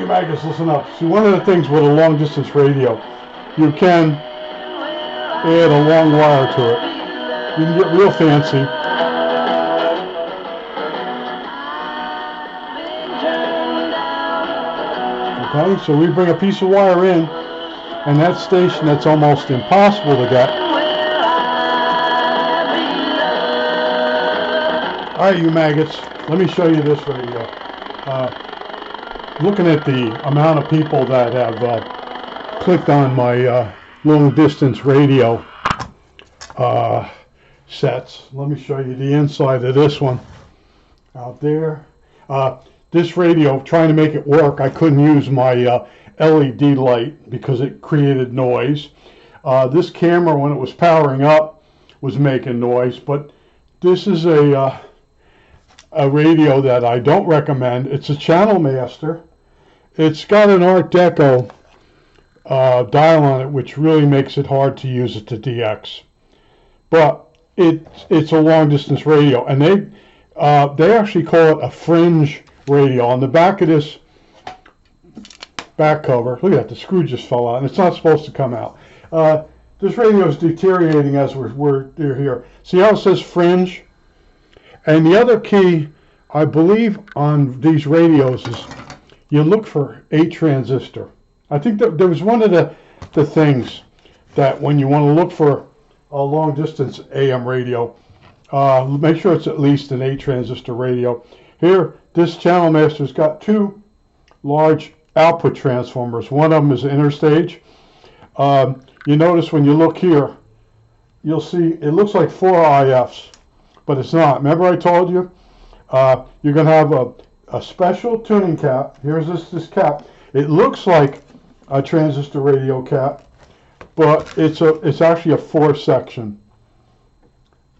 maggots, listen up. See, one of the things with a long distance radio, you can add a long wire to it. You can get real fancy. Okay, so we bring a piece of wire in, and that station that's almost impossible to get. All right, you maggots, let me show you this radio. Looking at the amount of people that have clicked on my long distance radio sets, let me show you the inside of this one out there. This radio, trying to make it work, I couldn't use my LED light because it created noise. This camera, when it was powering up, was making noise, but this is a radio that I don't recommend. It's a Channel Master. It's got an Art Deco dial on it, which really makes it hard to use it to DX. But it's a long distance radio, and they actually call it a Fringe radio. On the back of this back cover, look at that, the screw just fell out, and it's not supposed to come out. This radio is deteriorating as we're here. See how it says Fringe? And the other key, I believe, on these radios is you look for a transistor. I think that there was one of the things that when you want to look for a long distance AM radio, make sure it's at least an 8 transistor radio. Here, this Channel Master's got 2 large output transformers. One of them is interstage. You notice when you look here, you'll see it looks like 4 IFs, but it's not. Remember I told you? You're going to have a special tuning cap. Here's this cap. It looks like a transistor radio cap, but it's actually a 4 section.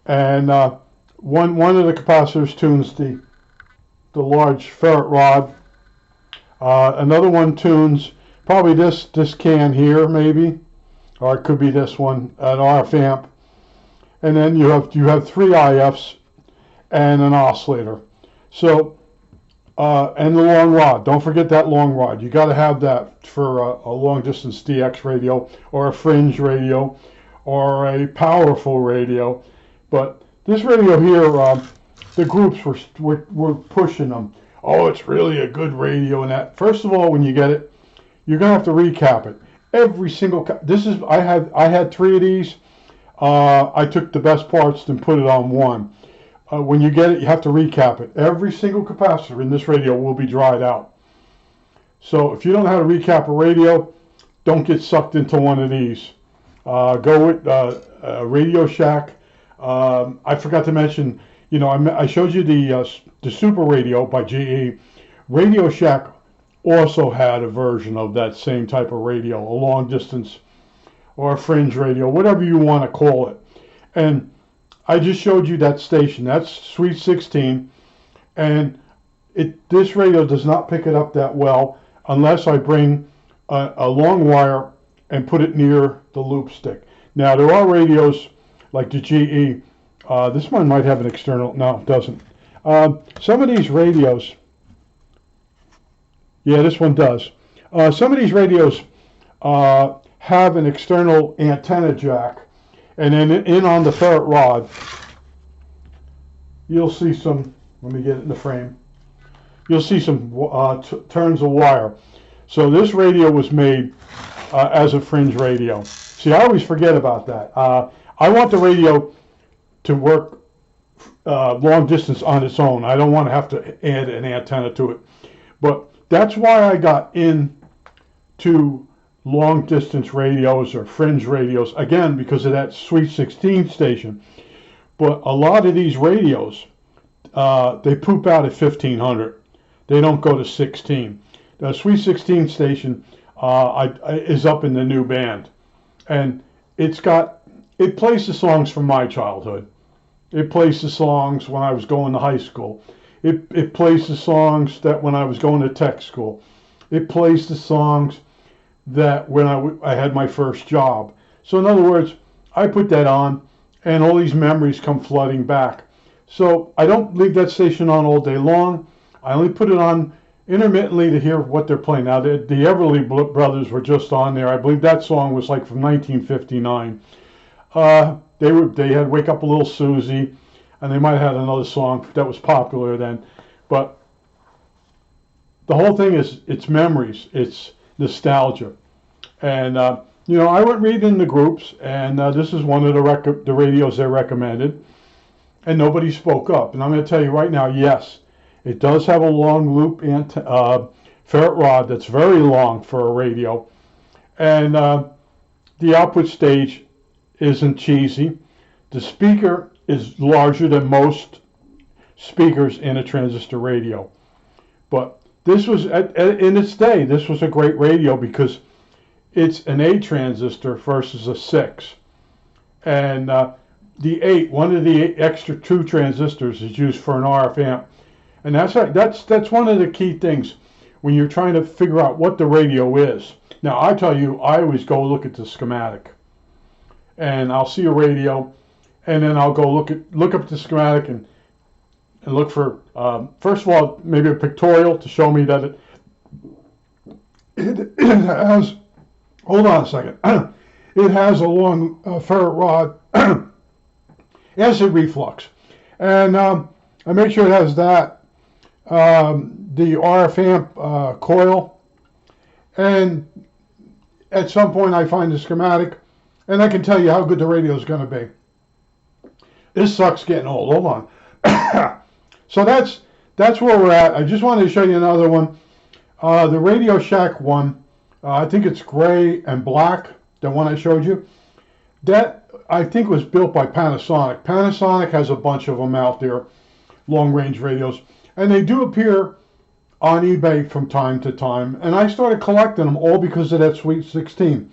And one of the capacitors tunes the large ferrite rod. Another one tunes probably this can here, maybe, or it could be this one, an RF amp. And then you have 3 IFs and an oscillator. So and the long rod. Don't forget that long rod. You got to have that for a long distance DX radio or a Fringe radio or a powerful radio. But this radio here, the groups were pushing them. Oh, it's really a good radio and that. First of all, when you get it, you're gonna have to recap it. Every single I had 3 of these. I took the best parts and put it on one. When you get it, you have to recap it. Every single capacitor in this radio will be dried out. So if you don't know how to recap a radio, don't get sucked into one of these. Go with Radio Shack. I forgot to mention, I showed you the Super Radio by GE. Radio Shack also had a version of that same type of radio, a long distance or a Fringe radio, whatever you want to call it. And I just showed you that station. That's Sweet 16, and this radio does not pick it up that well unless I bring a long wire and put it near the loop stick. Now there are radios like the GE. This one might have an external. No, it doesn't. Some of these radios. Yeah, this one does. Some of these radios have an external antenna jack. And then in on the ferrite rod, you'll see some, let me get it in the frame, you'll see some turns of wire. So this radio was made as a Fringe radio. See, I always forget about that. I want the radio to work long distance on its own. I don't want to have to add an antenna to it. But that's why I got into long distance radios or Fringe radios, again because of that Sweet 16 station. But a lot of these radios, they poop out at 1500. They don't go to 16. The Sweet 16 station is up in the new band, and it plays the songs from my childhood. It plays the songs when I was going to high school. It plays the songs that when I was going to tech school. It plays the songs that when I had my first job. So in other words, I put that on and all these memories come flooding back. So I don't leave that station on all day long. I only put it on intermittently to hear what they're playing. Now, the Everly Brothers were just on there. I believe that song was like from 1959. They had Wake Up a Little Susie, and they might have had another song that was popular then. But the whole thing is, it's memories, it's nostalgia. And, I went reading the groups, and this is one of the radios they recommended, and nobody spoke up. And I'm going to tell you right now, yes, it does have a long loop ferret rod that's very long for a radio. And the output stage isn't cheesy. The speaker is larger than most speakers in a transistor radio. But this was, in its day, this was a great radio because it's an 8 transistor versus a 6. And the 8, one of the extra 2 transistors is used for an RF amp. And that's one of the key things when you're trying to figure out what the radio is. Now, I tell you, I always go look at the schematic. And I'll see a radio, and then I'll go look up the schematic and look for, first of all, maybe a pictorial to show me that it has, hold on a second, it has a long ferret rod, acid reflux. And I make sure it has that, the RF amp coil, and at some point I find the schematic, and I can tell you how good the radio is going to be. This sucks getting old. Hold on. So that's where we're at. I just wanted to show you another one. The Radio Shack one, I think it's gray and black, the one I showed you. That, I think, was built by Panasonic. Panasonic has a bunch of them out there, long-range radios. And they do appear on eBay from time to time. And I started collecting them all because of that Sweet 16.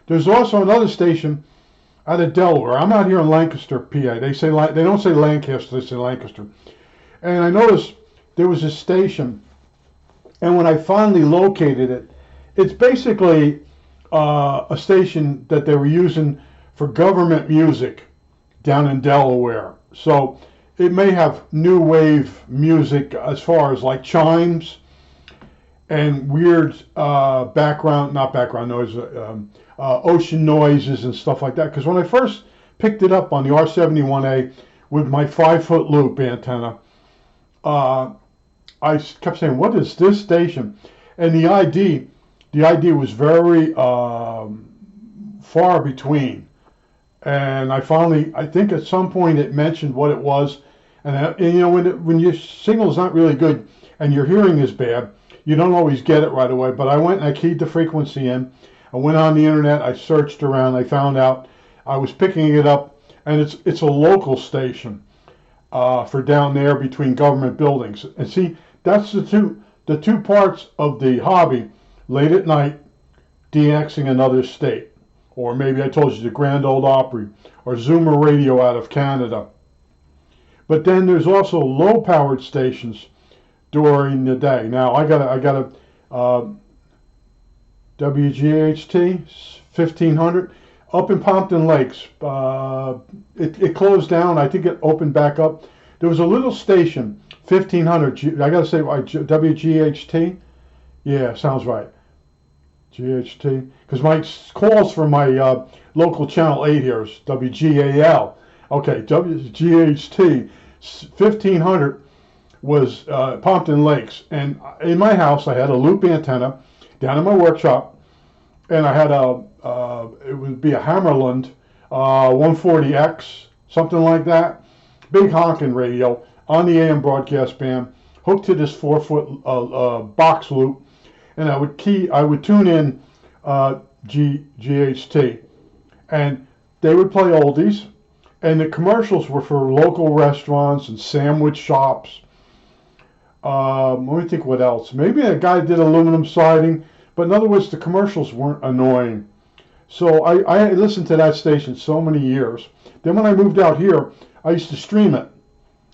There's also another station out of Delaware. I'm out here in Lancaster, PA. They don't say Lancaster, they say Lancaster. And I noticed there was a station, and when I finally located it, it's basically a station that they were using for government music down in Delaware. So it may have new wave music as far as like chimes and weird not background noise, ocean noises and stuff like that. Because when I first picked it up on the R71A with my 5-foot loop antenna, I kept saying, what is this station? And the ID was very far between. And I think at some point it mentioned what it was. And when your signal's not really good and your hearing is bad, you don't always get it right away. But I went and I keyed the frequency in. I went on the internet, I searched around, I found out I was picking it up, and it's a local station for down there between government buildings. And see, that's the two parts of the hobby. Late at night, DXing another state, or maybe I told you the Grand Ole Opry, or Zoomer Radio out of Canada. But then there's also low-powered stations during the day. Now I got a WGHT 1500 up in Pompton Lakes. It closed down. I think it opened back up. There was a little station, 1500. I gotta say, WGHT. Yeah, sounds right. GHT, because my calls for my local channel 8 here is WGAL. Okay, WGHT 1500 was Pompton Lakes, and in my house I had a loop antenna down in my workshop, and I had it would be a Hammerland 140X, something like that, big honking radio on the AM broadcast band, hooked to this 4-foot box loop, and I would tune in GHT, and they would play oldies, and the commercials were for local restaurants and sandwich shops. Let me think what else. Maybe a guy did aluminum siding, but in other words, the commercials weren't annoying. So I listened to that station so many years. Then when I moved out here, I used to stream it,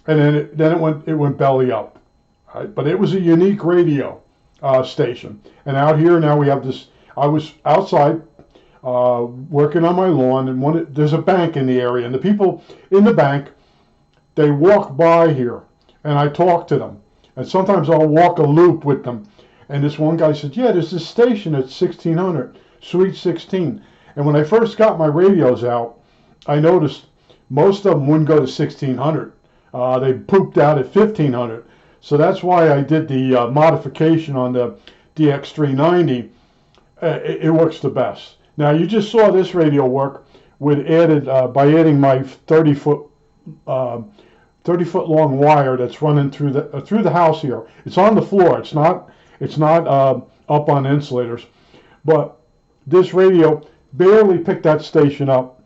and then it went belly up. Right? But it was a unique radio station. And out here now we have this. I was outside working on my lawn, and there's a bank in the area, and the people in the bank, they walk by here, and I talk to them. And sometimes I'll walk a loop with them. And this one guy said, yeah, there's this station at 1600, Suite 16. And when I first got my radios out, I noticed most of them wouldn't go to 1600. They pooped out at 1500. So that's why I did the modification on the DX390. It works the best. Now you just saw this radio work with by adding my 30-foot 30-foot long wire that's running through the house here. It's on the floor. It's not up on insulators. But this radio barely picked that station up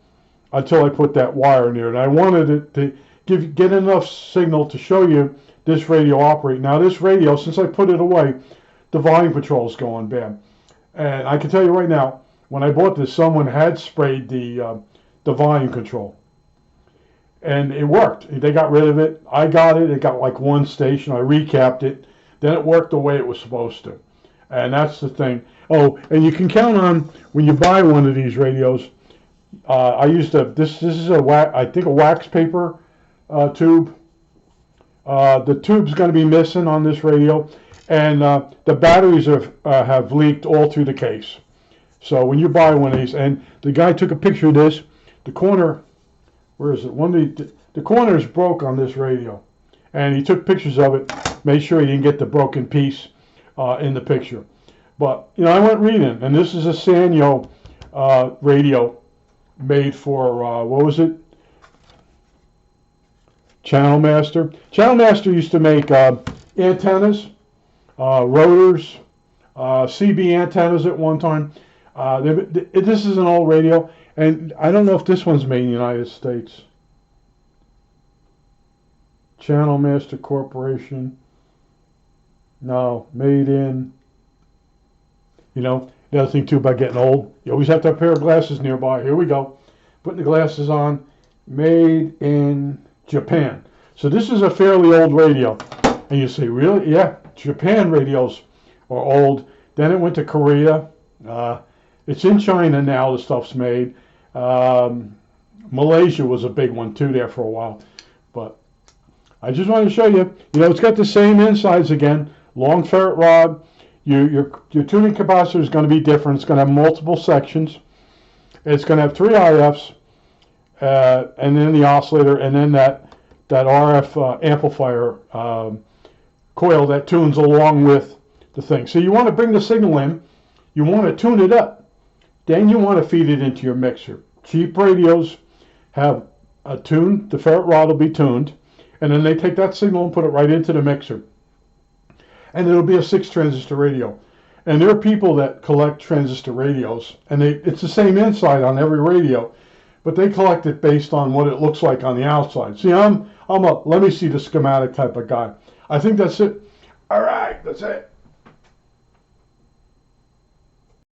until I put that wire near it. And I wanted it to get enough signal to show you this radio operate. Now this radio, since I put it away, the volume control is going bad. And I can tell you right now, when I bought this, someone had sprayed the volume control. And it worked. They got rid of it. I got it. It got like one station. I recapped it. Then it worked the way it was supposed to. And that's the thing. Oh, and you can count on when you buy one of these radios. I used this is I think a wax paper tube. The tube's going to be missing on this radio, and the batteries have leaked all through the case. So when you buy one of these, and the guy took a picture of this, the corner. Where is it? The corner is broke on this radio, and he took pictures of it. Made sure he didn't get the broken piece in the picture. But I went reading, and this is a Sanyo radio made for what was it? Channel Master. Channel Master used to make antennas, rotors, CB antennas at one time. This is an old radio. And I don't know if this one's made in the United States. Channel Master Corporation. No, made in, the other thing too about getting old, you always have to have a pair of glasses nearby. Here we go. Putting the glasses on. Made in Japan. So this is a fairly old radio. And you say, really? Yeah, Japan radios are old. Then it went to Korea. It's in China now, the stuff's made. Malaysia was a big one too there for a while, but I just want to show you, it's got the same insides again, long ferrite rod. Your tuning capacitor is going to be different. It's going to have multiple sections. It's going to have 3 IFs, and then the oscillator, and then that RF amplifier coil that tunes along with the thing. So you want to bring the signal in, you want to tune it up, then you want to feed it into your mixer. Cheap radios have a tune, the ferrite rod will be tuned, and then they take that signal and put it right into the mixer. And it'll be a 6-transistor radio. And there are people that collect transistor radios, and it's the same inside on every radio, but they collect it based on what it looks like on the outside. See, I'm a let me see the schematic type of guy. I think that's it. All right, that's it.